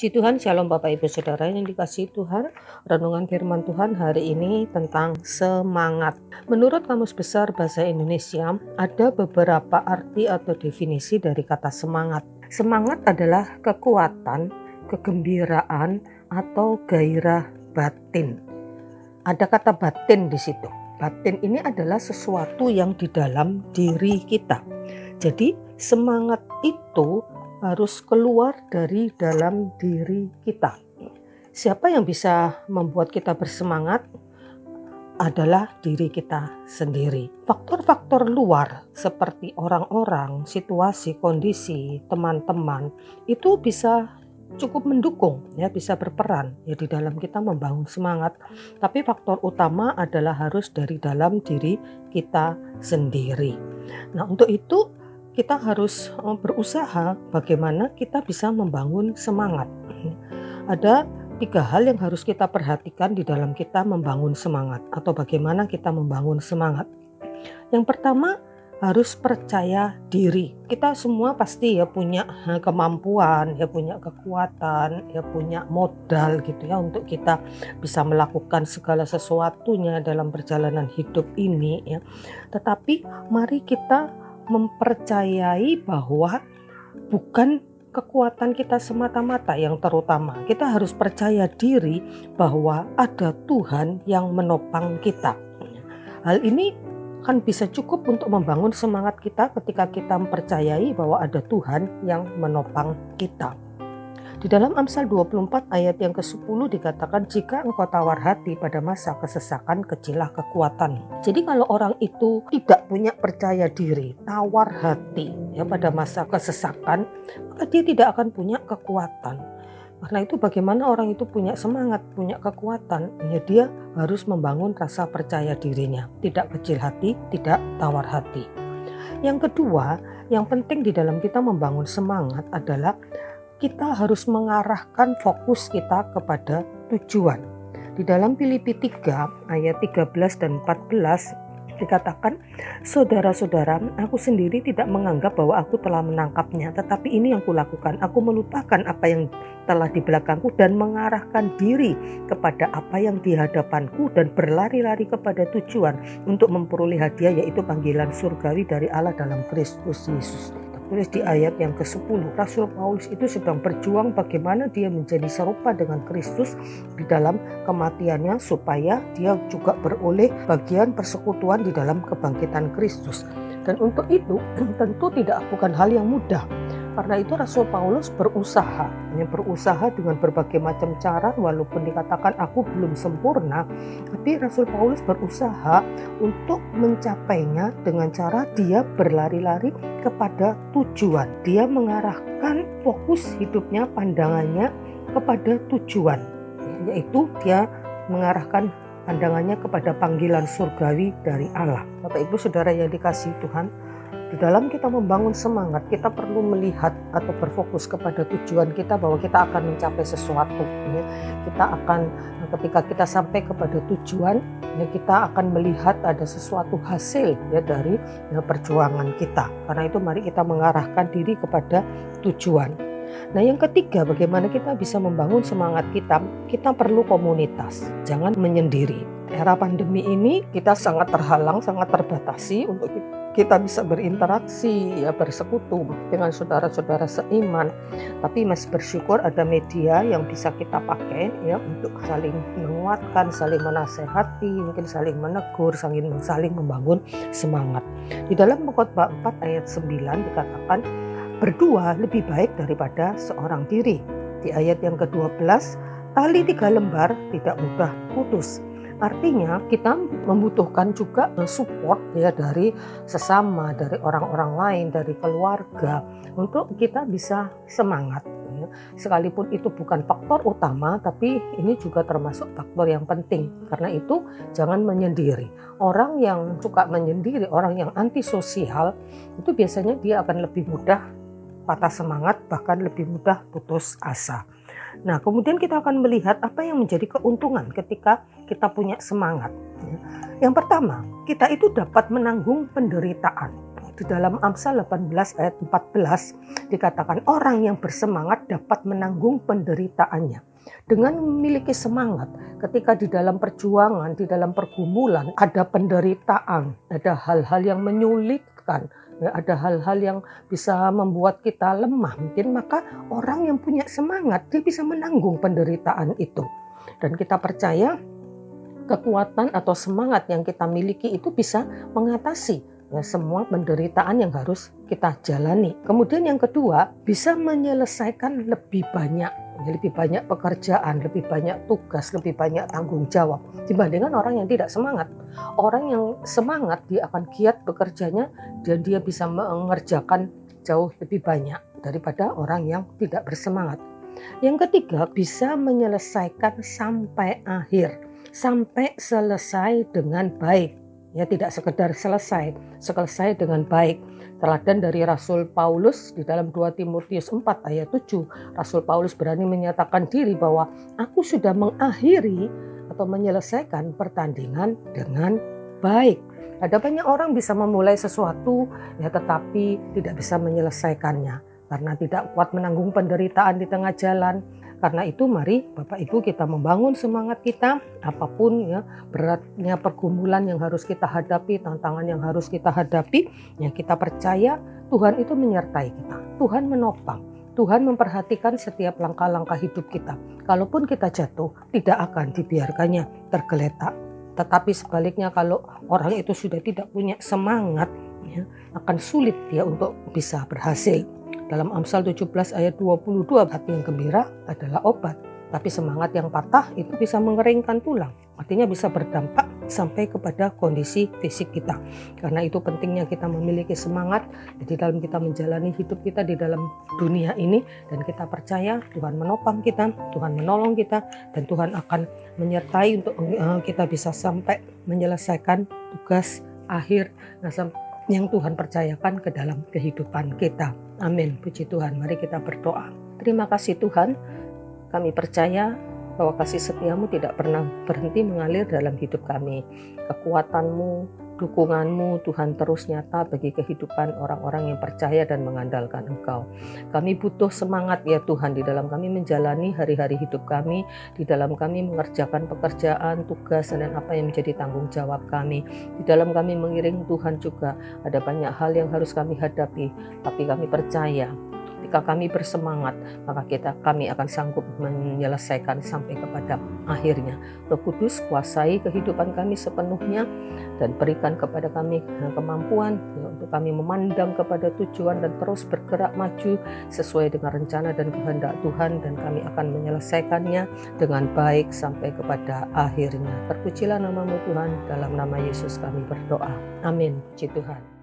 Puji Tuhan, Shalom Bapak Ibu Saudara yang dikasihi Tuhan. Renungan firman Tuhan hari ini tentang semangat. Menurut Kamus Besar Bahasa Indonesia, ada beberapa arti atau definisi dari kata semangat. Semangat adalah kekuatan, kegembiraan, atau gairah batin. Ada kata batin di situ. Batin ini adalah sesuatu yang di dalam diri kita. Jadi semangat itu harus keluar dari dalam diri kita. Siapa yang bisa membuat kita bersemangat? Adalah diri kita sendiri. Faktor-faktor luar seperti orang-orang, situasi, kondisi, teman-teman itu bisa cukup mendukung, ya, bisa berperan ya di dalam kita membangun semangat. Tapi faktor utama adalah harus dari dalam diri kita sendiri. Nah, untuk itu kita harus berusaha bagaimana kita bisa membangun semangat. Ada 3 hal yang harus kita perhatikan di dalam kita membangun semangat atau bagaimana kita membangun semangat. Yang pertama, harus percaya diri. Kita semua pasti ya punya kemampuan, ya punya kekuatan, ya punya modal gitu ya untuk kita bisa melakukan segala sesuatunya dalam perjalanan hidup ini ya. Tetapi mari kita mempercayai bahwa bukan kekuatan kita semata-mata yang terutama. Kita harus percaya diri bahwa ada Tuhan yang menopang kita. Hal ini kan bisa cukup untuk membangun semangat kita ketika kita mempercayai bahwa ada Tuhan yang menopang kita. Di dalam Amsal 24 ayat yang ke-10 dikatakan, jika engkau tawar hati pada masa kesesakan, kecillah kekuatan. Jadi kalau orang itu tidak punya percaya diri, tawar hati ya pada masa kesesakan, maka dia tidak akan punya kekuatan. Karena itu bagaimana orang itu punya semangat, punya kekuatan, ya dia harus membangun rasa percaya dirinya. Tidak kecil hati, tidak tawar hati. Yang kedua, yang penting di dalam kita membangun semangat adalah kita harus mengarahkan fokus kita kepada tujuan. Di dalam Filipi 3 ayat 13 dan 14 dikatakan, saudara-saudara, aku sendiri tidak menganggap bahwa aku telah menangkapnya, tetapi ini yang kulakukan, aku melupakan apa yang telah di belakangku dan mengarahkan diri kepada apa yang di hadapanku dan berlari-lari kepada tujuan untuk memperoleh hadiah, yaitu panggilan surgawi dari Allah dalam Kristus Yesus. Tulis di ayat yang ke-10, Rasul Paulus itu sedang berjuang bagaimana dia menjadi serupa dengan Kristus di dalam kematiannya supaya dia juga beroleh bagian persekutuan di dalam kebangkitan Kristus. Dan untuk itu tentu bukan hal yang mudah. Karena itu Rasul Paulus berusaha dengan berbagai macam cara, walaupun dikatakan aku belum sempurna, tapi Rasul Paulus berusaha untuk mencapainya dengan cara dia berlari-lari kepada tujuan. Dia mengarahkan fokus hidupnya, pandangannya kepada tujuan, yaitu dia mengarahkan pandangannya kepada panggilan surgawi dari Allah. Bapak Ibu Saudara yang dikasihi Tuhan, di dalam kita membangun semangat, kita perlu melihat atau berfokus kepada tujuan kita bahwa kita akan mencapai sesuatu. Ketika kita sampai kepada tujuan, kita akan melihat ada sesuatu hasil dari perjuangan kita. Karena itu mari kita mengarahkan diri kepada tujuan. Nah, yang ketiga, bagaimana kita bisa membangun semangat kita? Kita perlu komunitas, jangan menyendiri. Era pandemi ini kita sangat terhalang, sangat terbatasi untuk kita bisa berinteraksi, ya, bersekutu dengan saudara-saudara seiman. Tapi masih bersyukur ada media yang bisa kita pakai ya untuk saling menguatkan, saling menasehati, mungkin saling menegur, saling membangun semangat. Di dalam Khotbah 4 ayat 9 dikatakan, berdua lebih baik daripada seorang diri. Di ayat yang ke-12, tali 3 lembar tidak mudah putus. Artinya kita membutuhkan juga support ya dari sesama, dari orang-orang lain, dari keluarga untuk kita bisa semangat. Sekalipun itu bukan faktor utama, tapi ini juga termasuk faktor yang penting. Karena itu jangan menyendiri. Orang yang suka menyendiri, orang yang antisosial, itu biasanya dia akan lebih mudah patah semangat, bahkan lebih mudah putus asa. Nah, kemudian kita akan melihat apa yang menjadi keuntungan ketika kita punya semangat. Yang pertama, kita itu dapat menanggung penderitaan. Di dalam Amsal 18 ayat 14 dikatakan orang yang bersemangat dapat menanggung penderitaannya. Dengan memiliki semangat ketika di dalam perjuangan, di dalam pergumulan ada penderitaan, ada hal-hal yang menyulitkan, ada hal-hal yang bisa membuat kita lemah mungkin, maka orang yang punya semangat dia bisa menanggung penderitaan itu. Dan kita percaya kekuatan atau semangat yang kita miliki itu bisa mengatasi semua penderitaan yang harus kita jalani. Kemudian yang kedua, bisa menyelesaikan lebih banyak pekerjaan, lebih banyak tugas, lebih banyak tanggung jawab dibandingkan orang yang tidak semangat. Orang yang semangat dia akan giat bekerjanya dan dia bisa mengerjakan jauh lebih banyak daripada orang yang tidak bersemangat. Yang ketiga, bisa menyelesaikan sampai akhir, sampai selesai dengan baik. Ya, tidak sekedar selesai dengan baik. Teladan dari Rasul Paulus di dalam 2 Timotius 4 ayat 7, Rasul Paulus berani menyatakan diri bahwa aku sudah mengakhiri atau menyelesaikan pertandingan dengan baik. Ada banyak orang bisa memulai sesuatu ya, tetapi tidak bisa menyelesaikannya karena tidak kuat menanggung penderitaan di tengah jalan. Karena itu mari Bapak Ibu kita membangun semangat kita, apapun ya beratnya pergumulan yang harus kita hadapi, tantangan yang harus kita hadapi, ya kita percaya Tuhan itu menyertai kita. Tuhan menopang, Tuhan memperhatikan setiap langkah-langkah hidup kita. Kalaupun kita jatuh, tidak akan dibiarkannya tergeletak. Tetapi sebaliknya kalau orang itu sudah tidak punya semangat, ya, akan sulit dia untuk bisa berhasil. Dalam Amsal 17 ayat 22, hati yang gembira adalah obat, tapi semangat yang patah itu bisa mengeringkan tulang. Artinya bisa berdampak sampai kepada kondisi fisik kita. Karena itu pentingnya kita memiliki semangat di dalam kita menjalani hidup kita di dalam dunia ini. Dan kita percaya Tuhan menopang kita, Tuhan menolong kita, dan Tuhan akan menyertai untuk kita bisa sampai menyelesaikan tugas akhir yang Tuhan percayakan ke dalam kehidupan kita. Amin. Puji Tuhan. Mari kita berdoa. Terima kasih Tuhan. Kami percaya bahwa kasih setiamu tidak pernah berhenti mengalir dalam hidup kami. Kekuatanmu, dukunganmu Tuhan terus nyata bagi kehidupan orang-orang yang percaya dan mengandalkan Engkau. Kami butuh semangat ya Tuhan di dalam kami menjalani hari-hari hidup kami, di dalam kami mengerjakan pekerjaan, tugas, dan apa yang menjadi tanggung jawab kami. Di dalam kami mengiring Tuhan juga ada banyak hal yang harus kami hadapi, tapi kami percaya ketika kami bersemangat, maka kami akan sanggup menyelesaikan sampai kepada akhirnya. Roh Kudus, kuasai kehidupan kami sepenuhnya dan berikan kepada kami kemampuan ya, untuk kami memandang kepada tujuan dan terus bergerak maju sesuai dengan rencana dan kehendak Tuhan, dan kami akan menyelesaikannya dengan baik sampai kepada akhirnya. Terpujilah namamu Tuhan, dalam nama Yesus kami berdoa. Amin. Puji Tuhan.